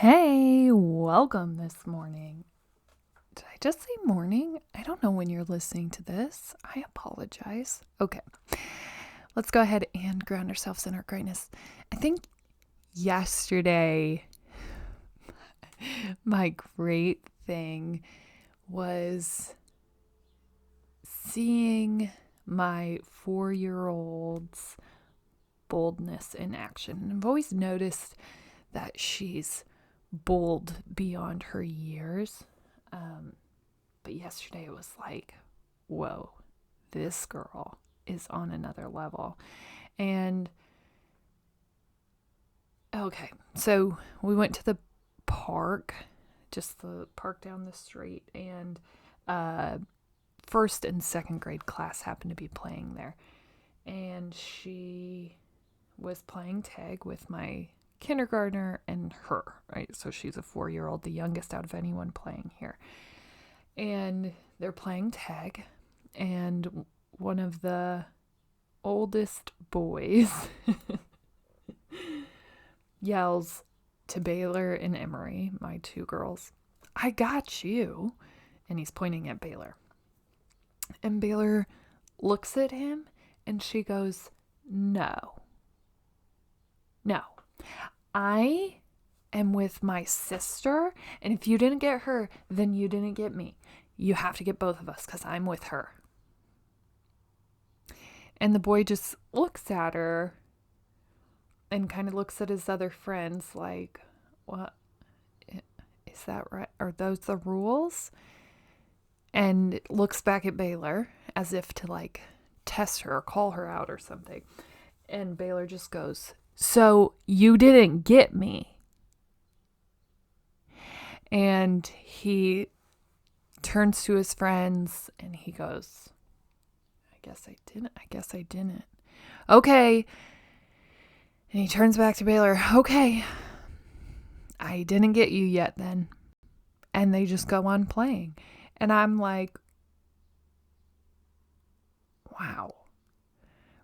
Hey, welcome this morning. Did I just say morning? I don't know when you're listening to this. I apologize. Okay, let's go ahead and ground ourselves in our greatness. I think yesterday, my great thing was seeing my 4-year-old's boldness in action. And I've always noticed that she's bold beyond her years. But yesterday it was like, whoa, this girl is on another level. And okay, so we went to the park, just the park down the street, and first and second grade class happened to be playing there. And she was playing tag with my kindergartner and her, right? So she's a 4-year-old, the youngest out of anyone playing here. And they're playing tag, and one of the oldest boys yells to Baylor and Emery, my two girls, "I got you." And he's pointing at Baylor. And Baylor looks at him and she goes, No, I am with my sister, and if you didn't get her, then you didn't get me. You have to get both of us because I'm with her. And the boy just looks at her and kind of looks at his other friends like, what? Is that right? Are those the rules? And looks back at Baylor as if to like test her or call her out or something. And Baylor just goes, "So you didn't get me." And he turns to his friends and he goes, I guess I didn't. Okay. And he turns back to Baylor. Okay, I didn't get you yet then. And they just go on playing. And I'm like, wow.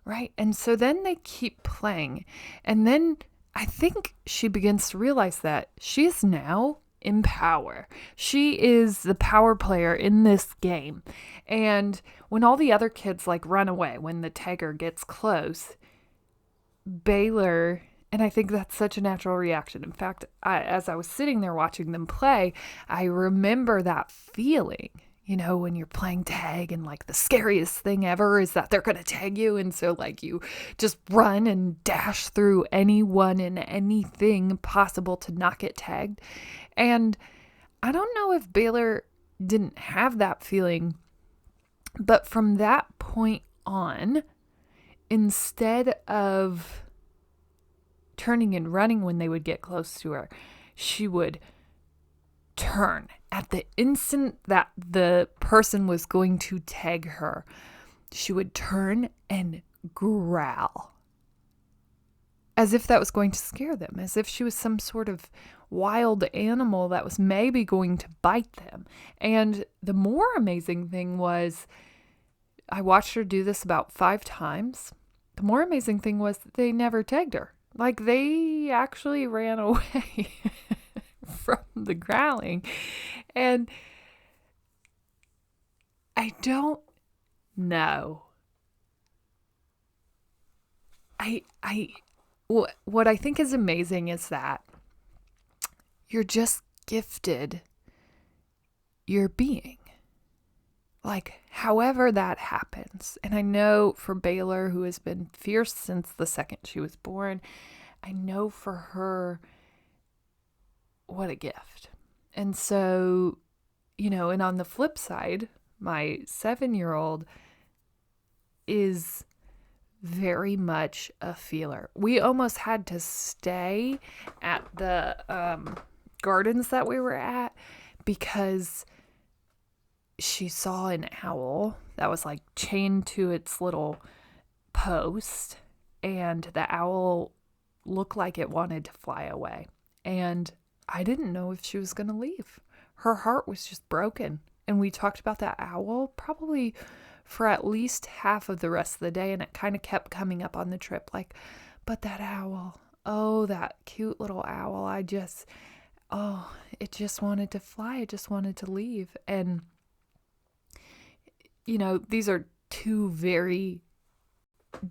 Right? And so then they keep playing. And then I think she begins to realize that she is now in power. She is the power player in this game. And when all the other kids like run away, when the tagger gets close, Baylor, and I think that's such a natural reaction. In fact, as I was sitting there watching them play, I remember that feeling. You know, when you're playing tag and like the scariest thing ever is that they're going to tag you. And so like you just run and dash through anyone and anything possible to not get tagged. And I don't know if Baylor didn't have that feeling, but from that point on, instead of turning and running when they would get close to her, she would turn at the instant that the person was going to tag her. She would turn and growl as if that was going to scare them, as if she was some sort of wild animal that was maybe going to bite them. And the more amazing thing was, I watched her do this about 5 times. The more amazing thing was that they never tagged her. Like, they actually ran away from the growling. And I don't know. What I think is amazing is that you're just gifted your being. Like, however that happens. And I know for Baylor, who has been fierce since the second she was born, I know for her, what a gift. And so, you know, and on the flip side, my 7-year-old is very much a feeler. We almost had to stay at the gardens that we were at because she saw an owl that was like chained to its little post, and the owl looked like it wanted to fly away. And I didn't know if she was going to leave. Her heart was just broken. And we talked about that owl probably for at least half of the rest of the day. And it kind of kept coming up on the trip like, but that owl, oh, that cute little owl. oh, it just wanted to fly. It just wanted to leave. And, these are two very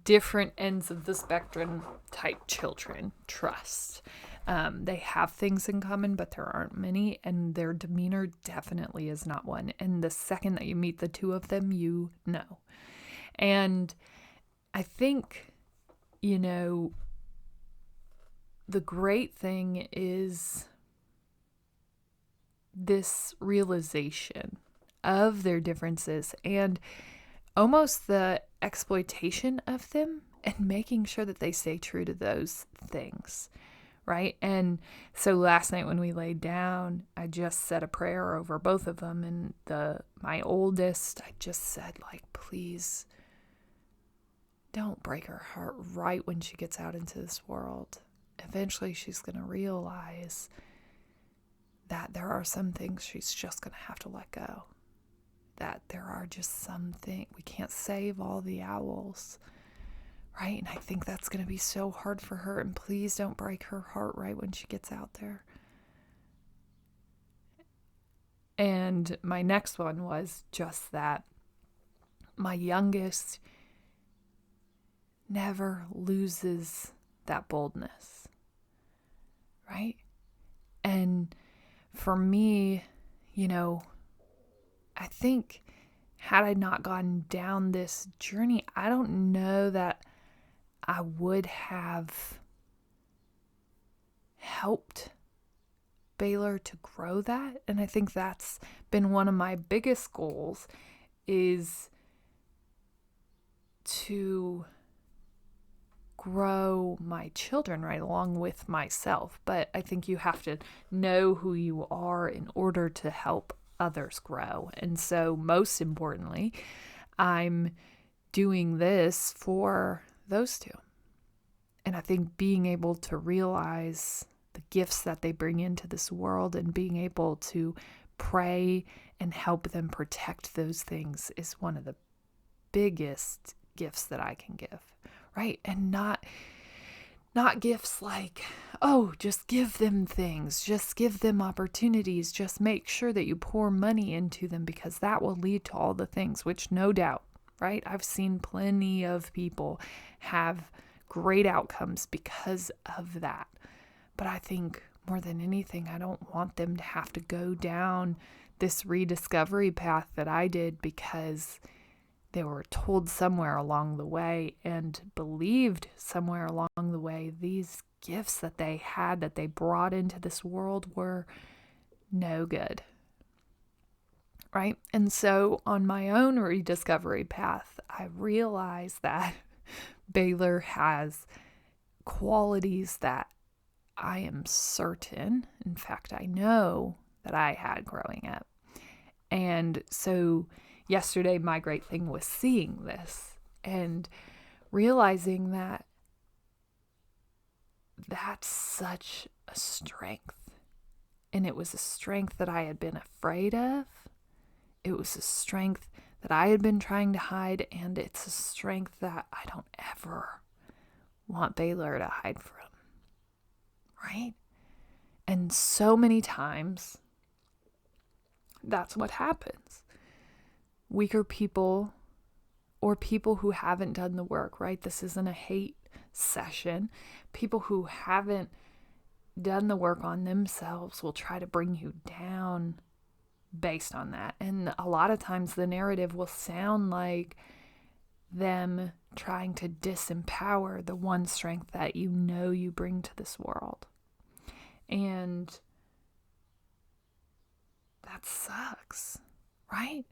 different ends of the spectrum type children. Trust. They have things in common, but there aren't many, and their demeanor definitely is not one. And the second that you meet the two of them, you know. And I think, the great thing is this realization of their differences and almost the exploitation of them and making sure that they stay true to those things, right? And so last night when we laid down, I just said a prayer over both of them, and my oldest, I just said, please don't break her heart right when she gets out into this world. Eventually she's going to realize that there are some things she's just going to have to let go. That there are just some things, we can't save all the owls, right? And I think that's going to be so hard for her, and please don't break her heart right when she gets out there. And my next one was just that. My youngest never loses that boldness, right? And for me, I think had I not gone down this journey, I don't know that I would have helped Baylor to grow that. And I think that's been one of my biggest goals, is to grow my children right along with myself. But I think you have to know who you are in order to help others grow. And so most importantly, I'm doing this for those two. And I think being able to realize the gifts that they bring into this world and being able to pray and help them protect those things is one of the biggest gifts that I can give, right? And not gifts like, oh, just give them things, just give them opportunities, just make sure that you pour money into them, because that will lead to all the things, which no doubt, right? I've seen plenty of people have great outcomes because of that. But I think more than anything, I don't want them to have to go down this rediscovery path that I did because they were told somewhere along the way and believed somewhere along the way these gifts that they had, that they brought into this world, were no good, right? And so on my own rediscovery path, I realized that Baylor has qualities that I am certain, in fact, I know that I had growing up. And so yesterday, my great thing was seeing this and realizing that that's such a strength. And it was a strength that I had been afraid of. It was a strength that I had been trying to hide. And it's a strength that I don't ever want Baylor to hide from. Right? And so many times, that's what happens. Weaker people, or people who haven't done the work, right? This isn't a hate session. People who haven't done the work on themselves will try to bring you down based on that. And a lot of times the narrative will sound like them trying to disempower the one strength that you bring to this world. And that sucks, right?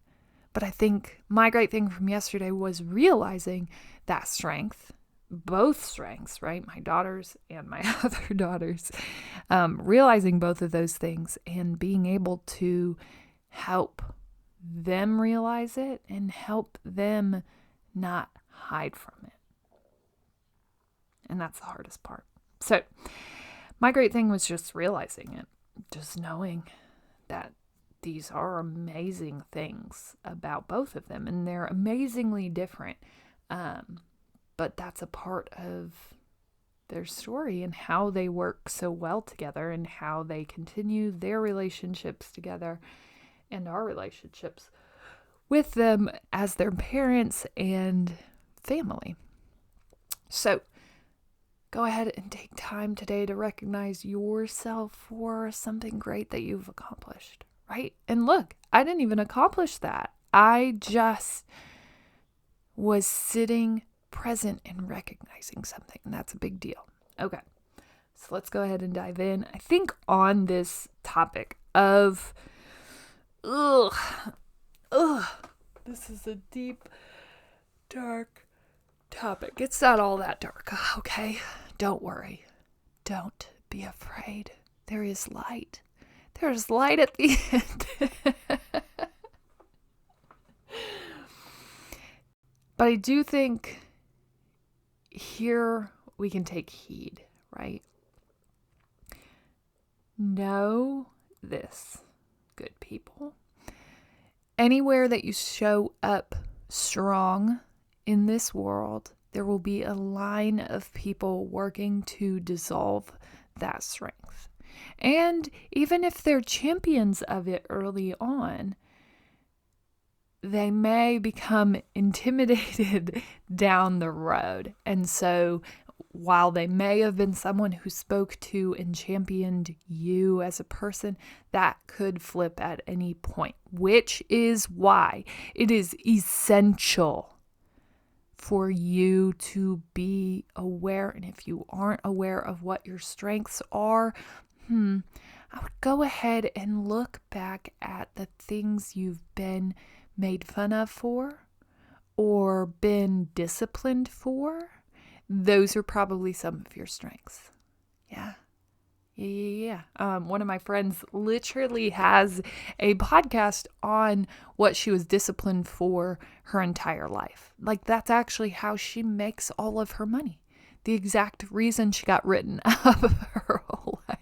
But I think my great thing from yesterday was realizing that strength, both strengths, right? My daughters and my other daughters, realizing both of those things and being able to help them realize it and help them not hide from it. And that's the hardest part. So my great thing was just realizing it, just knowing that these are amazing things about both of them, and they're amazingly different. But that's a part of their story and how they work so well together and how they continue their relationships together and our relationships with them as their parents and family. So go ahead and take time today to recognize yourself for something great that you've accomplished, right? And look, I didn't even accomplish that. I just was sitting present and recognizing something. And that's a big deal. Okay, so let's go ahead and dive in. I think on this topic of, this is a deep, dark topic. It's not all that dark, okay? Don't worry. Don't be afraid. There is light. There's light at the end. But I do think here we can take heed, right? Know this, good people. Anywhere that you show up strong in this world, there will be a line of people working to dissolve that strength. And even if they're champions of it early on, they may become intimidated down the road. And so while they may have been someone who spoke to and championed you as a person, that could flip at any point, which is why it is essential for you to be aware. And if you aren't aware of what your strengths are, I would go ahead and look back at the things you've been made fun of for or been disciplined for. Those are probably some of your strengths. Yeah. One of my friends literally has a podcast on what she was disciplined for her entire life. Like, that's actually how she makes all of her money. The exact reason she got written up her whole life.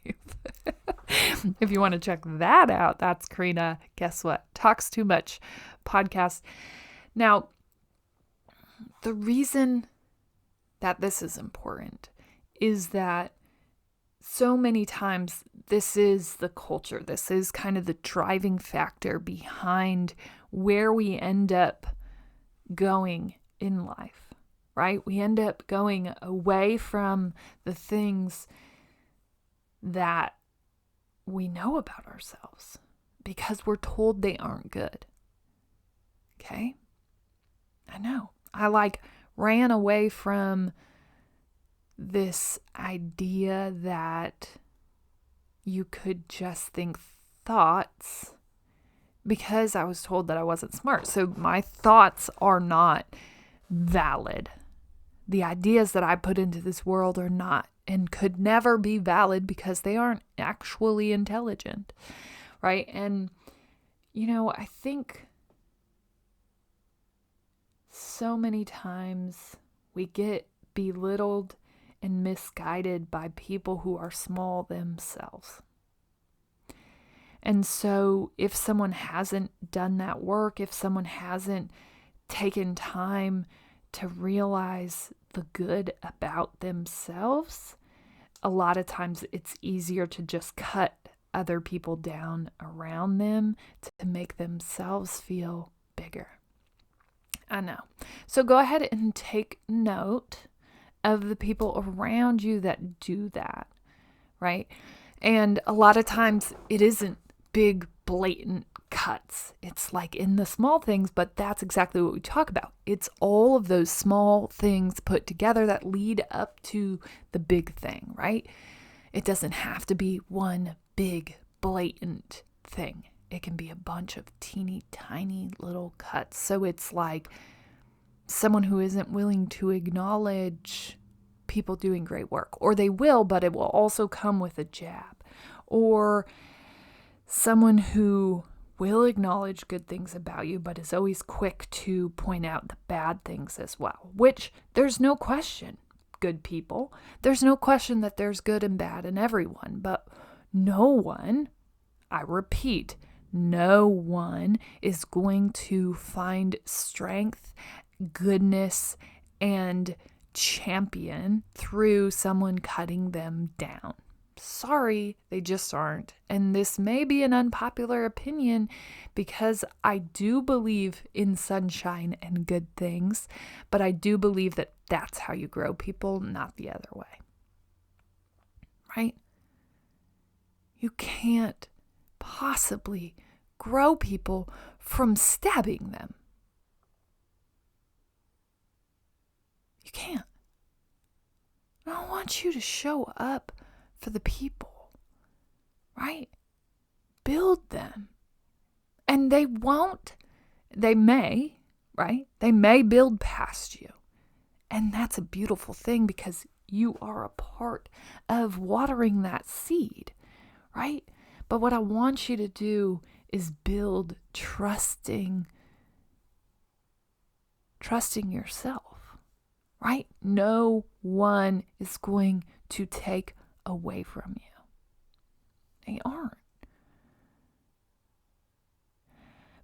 If you want to check that out, that's Karina, guess what? Talks Too Much podcast. Now, the reason that this is important is that so many times this is the culture. This is kind of the driving factor behind where we end up going in life, right? We end up going away from the things that we know about ourselves because we're told they aren't good. Okay? I know. I ran away from this idea that you could just think thoughts because I was told that I wasn't smart. So my thoughts are not valid. The ideas that I put into this world are not and could never be valid because they aren't actually intelligent, right? And, I think so many times we get belittled and misguided by people who are small themselves. And so if someone hasn't done that work, if someone hasn't taken time to realize the good about themselves, a lot of times it's easier to just cut other people down around them to make themselves feel bigger. I know. So go ahead and take note of the people around you that do that, right? And a lot of times it isn't big, blatant cuts. It's like in the small things, but that's exactly what we talk about. It's all of those small things put together that lead up to the big thing, right? It doesn't have to be one big, blatant thing. It can be a bunch of teeny tiny little cuts. So it's like someone who isn't willing to acknowledge people doing great work, or they will, but it will also come with a jab, or someone who will acknowledge good things about you, but is always quick to point out the bad things as well, which there's no question, good people. There's no question that there's good and bad in everyone, but no one, I repeat, no one is going to find strength, goodness, and champion through someone cutting them down. Sorry, they just aren't. And this may be an unpopular opinion because I do believe in sunshine and good things, but I do believe that that's how you grow people, not the other way. Right? You can't possibly grow people from stabbing them. You can't. I want you to show up for the people, right? Build them. And they may, right? They may build past you. And that's a beautiful thing because you are a part of watering that seed, right? But what I want you to do is build trusting yourself, right? No one is going to take away from you. They aren't.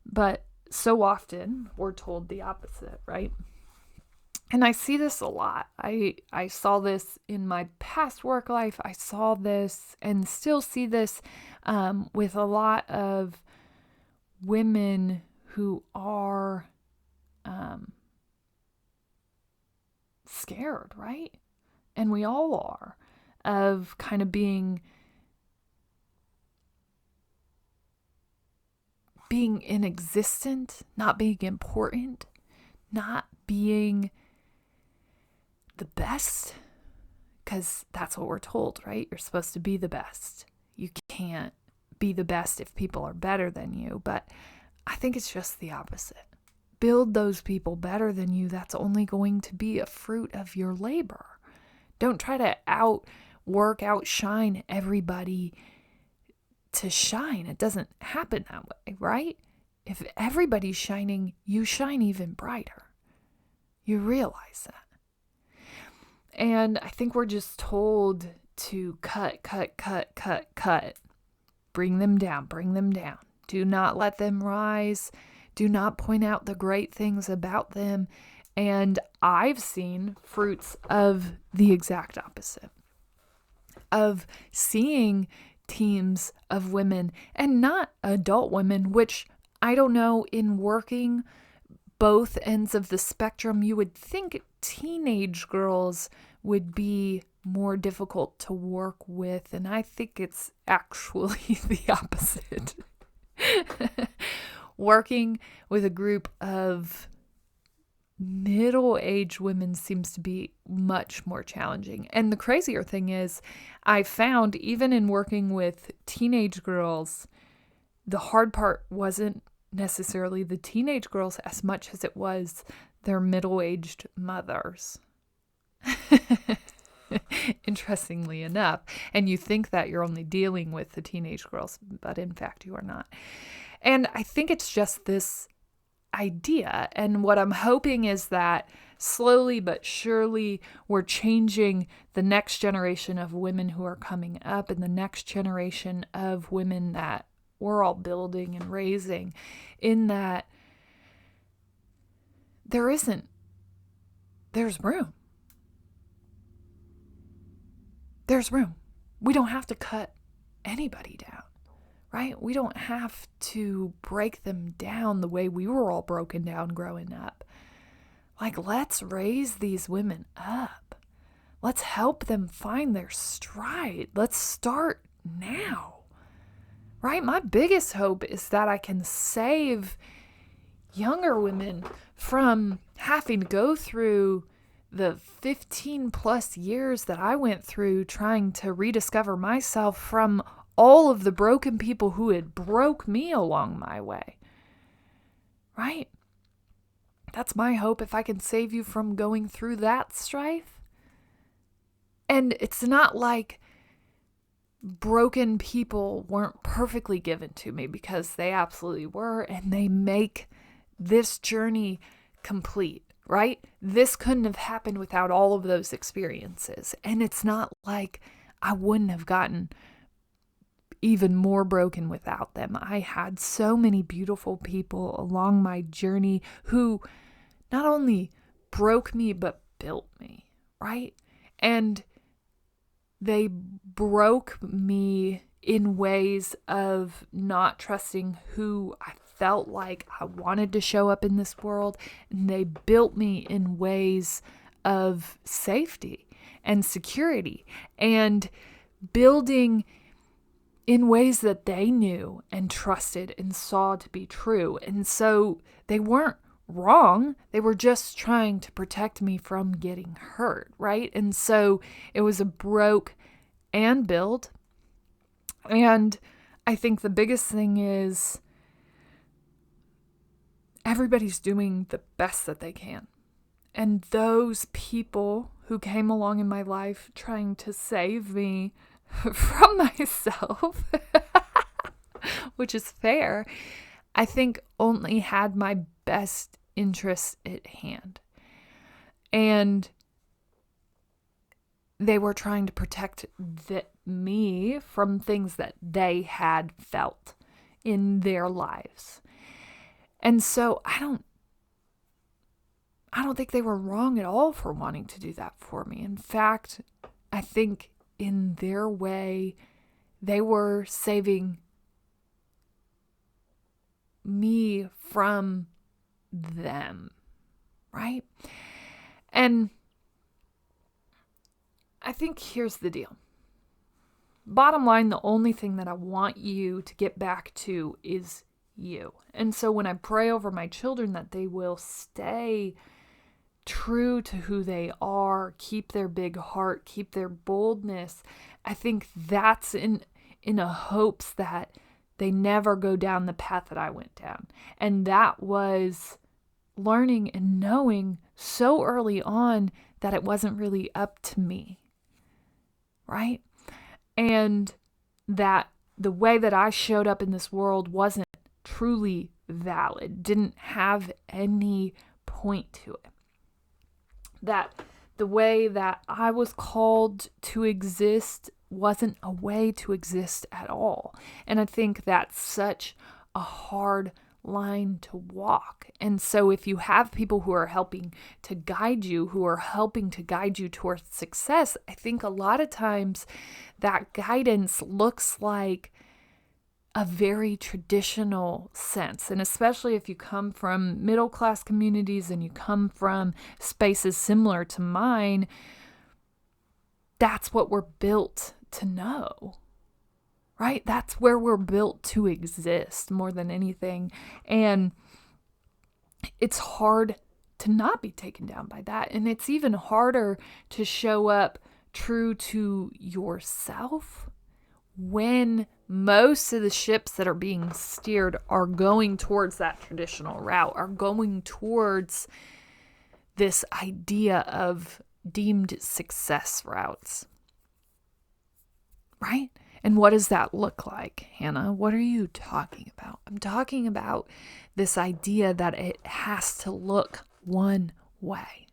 But so often we're told the opposite, right? And I see this a lot. I saw this in my past work life. I saw this and still see this with a lot of women who are scared, right? And we all are, of kind of being inexistent, not being important, not being the best, because that's what we're told, right? You're supposed to be the best. You can't be the best if people are better than you, but I think it's just the opposite. Build those people better than you. That's only going to be a fruit of your labor. Don't try to outshine everybody to shine. It doesn't happen that way, right? If everybody's shining, you shine even brighter. You realize that. And I think we're just told to cut. Bring them down. Do not let them rise. Do not point out the great things about them. And I've seen fruits of the exact opposite. Of seeing teams of women, and not adult women, which I don't know, in working both ends of the spectrum, you would think teenage girls would be more difficult to work with, and I think it's actually the opposite. Working with a group of middle-aged women seems to be much more challenging. And the crazier thing is, I found even in working with teenage girls, the hard part wasn't necessarily the teenage girls as much as it was their middle-aged mothers. Interestingly enough. And you think that you're only dealing with the teenage girls, but in fact you are not. And I think it's just this idea. And what I'm hoping is that slowly but surely we're changing the next generation of women who are coming up and the next generation of women that we're all building and raising, in that there's room. There's room. We don't have to cut anybody down, right? We don't have to break them down the way we were all broken down growing up. Like, let's raise these women up. Let's help them find their stride. Let's start now, right? My biggest hope is that I can save younger women from having to go through the 15 plus years that I went through trying to rediscover myself from all of the broken people who had broke me along my way, right? That's my hope, if I can save you from going through that strife. And it's not like broken people weren't perfectly given to me, because they absolutely were, and they make this journey complete, right? This couldn't have happened without all of those experiences. And it's not like I wouldn't have gotten even more broken without them. I had so many beautiful people along my journey who not only broke me, but built me, right? And they broke me in ways of not trusting who I felt like I wanted to show up in this world. And they built me in ways of safety and security and building in ways that they knew and trusted and saw to be true. And so they weren't wrong. They were just trying to protect me from getting hurt, right? And so it was a broke and build. And I think the biggest thing is everybody's doing the best that they can. And those people who came along in my life trying to save me from myself, which is fair, I think only had my best interests at hand. And they were trying to protect me from things that they had felt in their lives. And so I don't think they were wrong at all for wanting to do that for me. In fact, I think in their way, they were saving me from them, right? And I think here's the deal. Bottom line, the only thing that I want you to get back to is you. And so when I pray over my children that they will stay true to who they are, keep their big heart, keep their boldness, I think that's in a hopes that they never go down the path that I went down. And that was learning and knowing so early on that it wasn't really up to me, right? And that the way that I showed up in this world wasn't truly valid, didn't have any point to it. That the way that I was called to exist wasn't a way to exist at all. And I think that's such a hard line to walk. And so if you have people who are helping to guide you, who are helping to guide you towards success, I think a lot of times that guidance looks like a very traditional sense. And especially if you come from middle class communities and you come from spaces similar to mine, that's what we're built to know, right? That's where we're built to exist more than anything. And it's hard to not be taken down by that. And it's even harder to show up true to yourself when most of the ships that are being steered are going towards that traditional route, are going towards this idea of deemed success routes, right? And what does that look like, Hannah? What are you talking about? I'm talking about this idea that it has to look one way.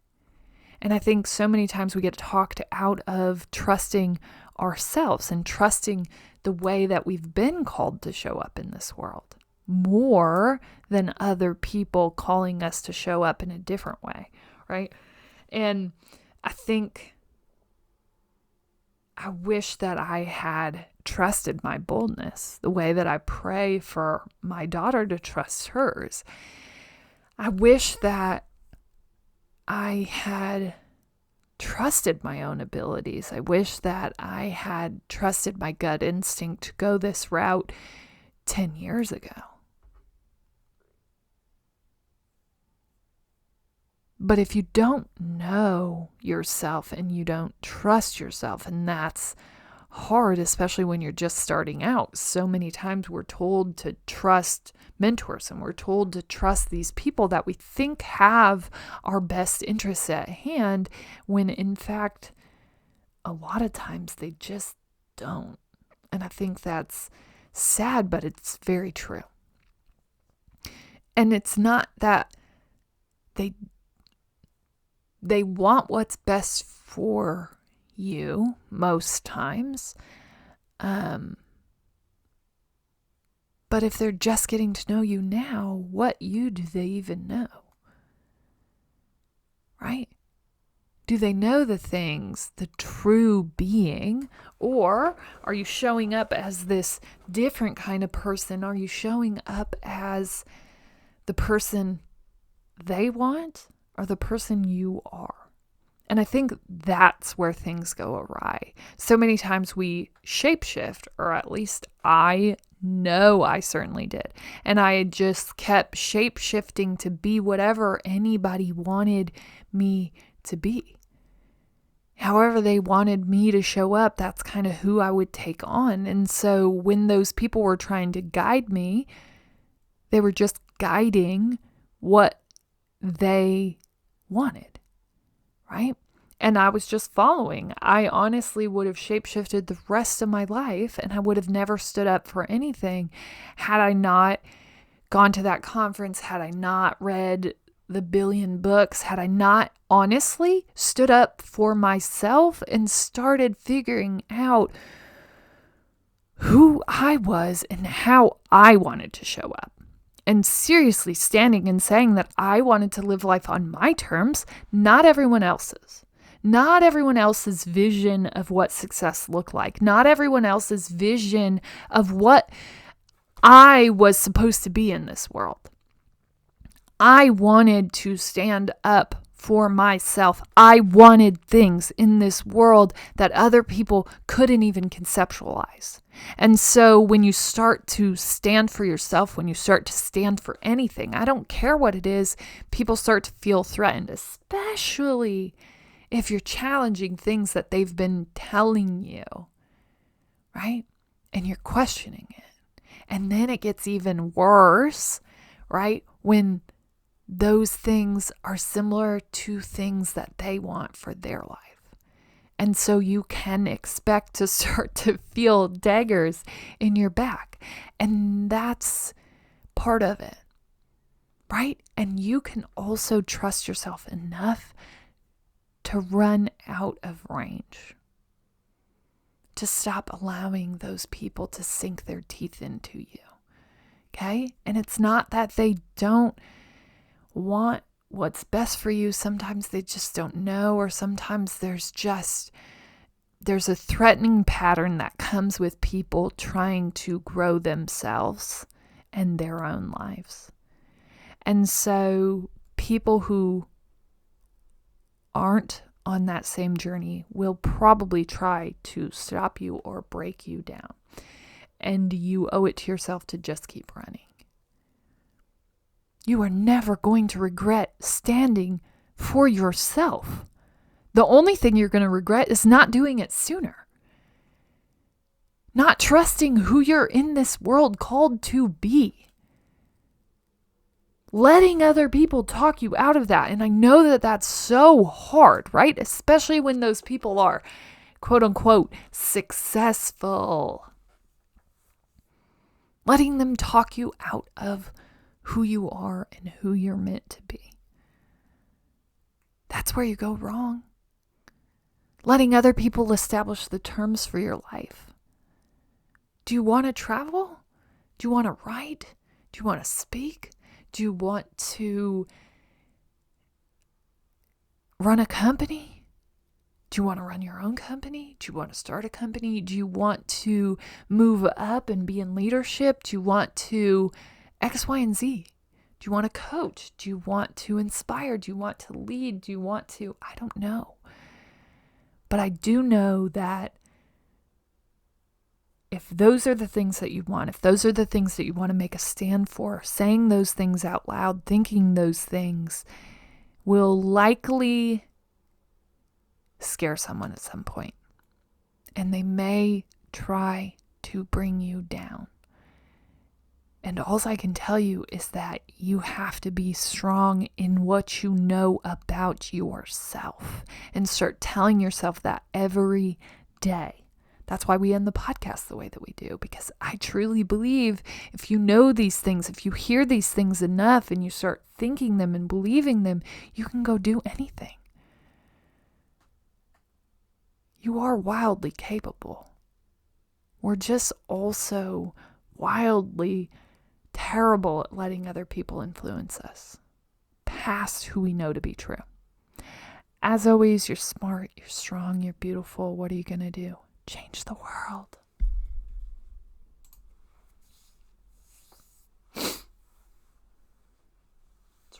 And I think so many times we get talked out of trusting ourselves and trusting the way that we've been called to show up in this world more than other people calling us to show up in a different way, right? And I think I wish that I had trusted my boldness the way that I pray for my daughter to trust hers. I wish that I had trusted my own abilities. I wish that I had trusted my gut instinct to go this route 10 years ago. But if you don't know yourself and you don't trust yourself, and that's hard, especially when you're just starting out. So many times we're told to trust mentors and we're told to trust these people that we think have our best interests at hand, when in fact, a lot of times they just don't. And I think that's sad, but it's very true. And it's not that they want what's best for you most times. But if they're just getting to know you now, what you do they even know? Right? Do they know the things, the true being? Or are you showing up as this different kind of person? Are you showing up as the person they want or the person you are? And I think that's where things go awry. So many times we shapeshift, or at least I know I certainly did. And I just kept shapeshifting to be whatever anybody wanted me to be. However they wanted me to show up, that's kind of who I would take on. And so when those people were trying to guide me, they were just guiding what they wanted, right? And I was just following. I honestly would have shapeshifted the rest of my life, and I would have never stood up for anything had I not gone to that conference, had I not read the 1,000,000,000 books, had I not honestly stood up for myself and started figuring out who I was and how I wanted to show up. And seriously standing and saying that I wanted to live life on my terms, not everyone else's. Not everyone else's vision of what success looked like. Not everyone else's vision of what I was supposed to be in this world. I wanted to stand up for myself. I wanted things in this world that other people couldn't even conceptualize. And so when you start to stand for yourself, when you start to stand for anything, I don't care what it is, people start to feel threatened, especially if you're challenging things that they've been telling you, right? And you're questioning it. And then it gets even worse, right? When those things are similar to things that they want for their life. And so you can expect to start to feel daggers in your back. And that's part of it, right? And you can also trust yourself enough to run out of range, to stop allowing those people to sink their teeth into you, okay? And it's not that they don't want what's best for you. Sometimes they just don't know, or sometimes there's a threatening pattern that comes with people trying to grow themselves and their own lives. And so people who aren't on that same journey will probably try to stop you or break you down. And you owe it to yourself to just keep running. You are never going to regret standing for yourself. The only thing you're going to regret is not doing it sooner. Not trusting who you're in this world called to be. Letting other people talk you out of that. And I know that that's so hard, right? Especially when those people are, quote unquote, successful. Letting them talk you out of who you are and who you're meant to be. That's where you go wrong. Letting other people establish the terms for your life. Do you want to travel? Do you want to write? Do you want to speak? Do you want to run a company? Do you want to run your own company? Do you want to start a company? Do you want to move up and be in leadership? Do you want to X, Y, and Z? Do you want to coach? Do you want to inspire? Do you want to lead? Do you want to? I don't know. But I do know that if those are the things that you want, if those are the things that you want to make a stand for, saying those things out loud, thinking those things will likely scare someone at some point. And they may try to bring you down. And all I can tell you is that you have to be strong in what you know about yourself and start telling yourself that every day. That's why we end the podcast the way that we do, because I truly believe if you know these things, if you hear these things enough and you start thinking them and believing them, you can go do anything. You are wildly capable. We're just also wildly terrible at letting other people influence us past who we know to be true. As always, you're smart, you're strong, you're beautiful. What are you going to do? Change the world. Let's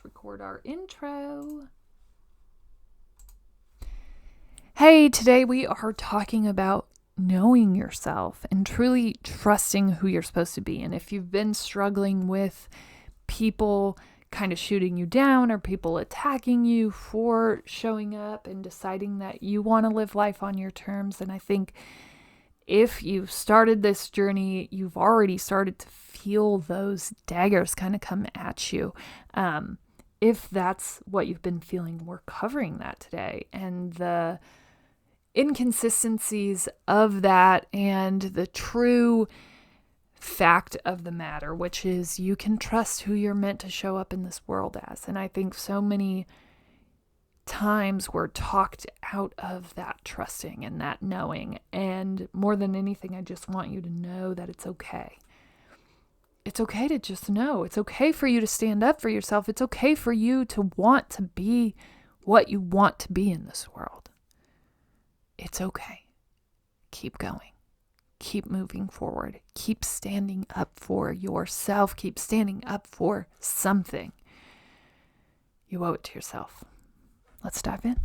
record our intro. Hey, today we are talking about knowing yourself and truly trusting who you're supposed to be. And if you've been struggling with people kind of shooting you down or people attacking you for showing up and deciding that you want to live life on your terms, and I think if you've started this journey, you've already started to feel those daggers kind of come at you. If that's what you've been feeling, we're covering that today. And the inconsistencies of that and the true fact of the matter, which is you can trust who you're meant to show up in this world as. And I think so many times we're talked out of that trusting and that knowing. And more than anything, I just want you to know that it's okay. It's okay to just know. It's okay for you to stand up for yourself. It's okay for you to want to be what you want to be in this world. It's okay. Keep going. Keep moving forward. Keep standing up for yourself. Keep standing up for something. You owe it to yourself. Let's dive in.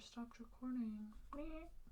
stopped recording.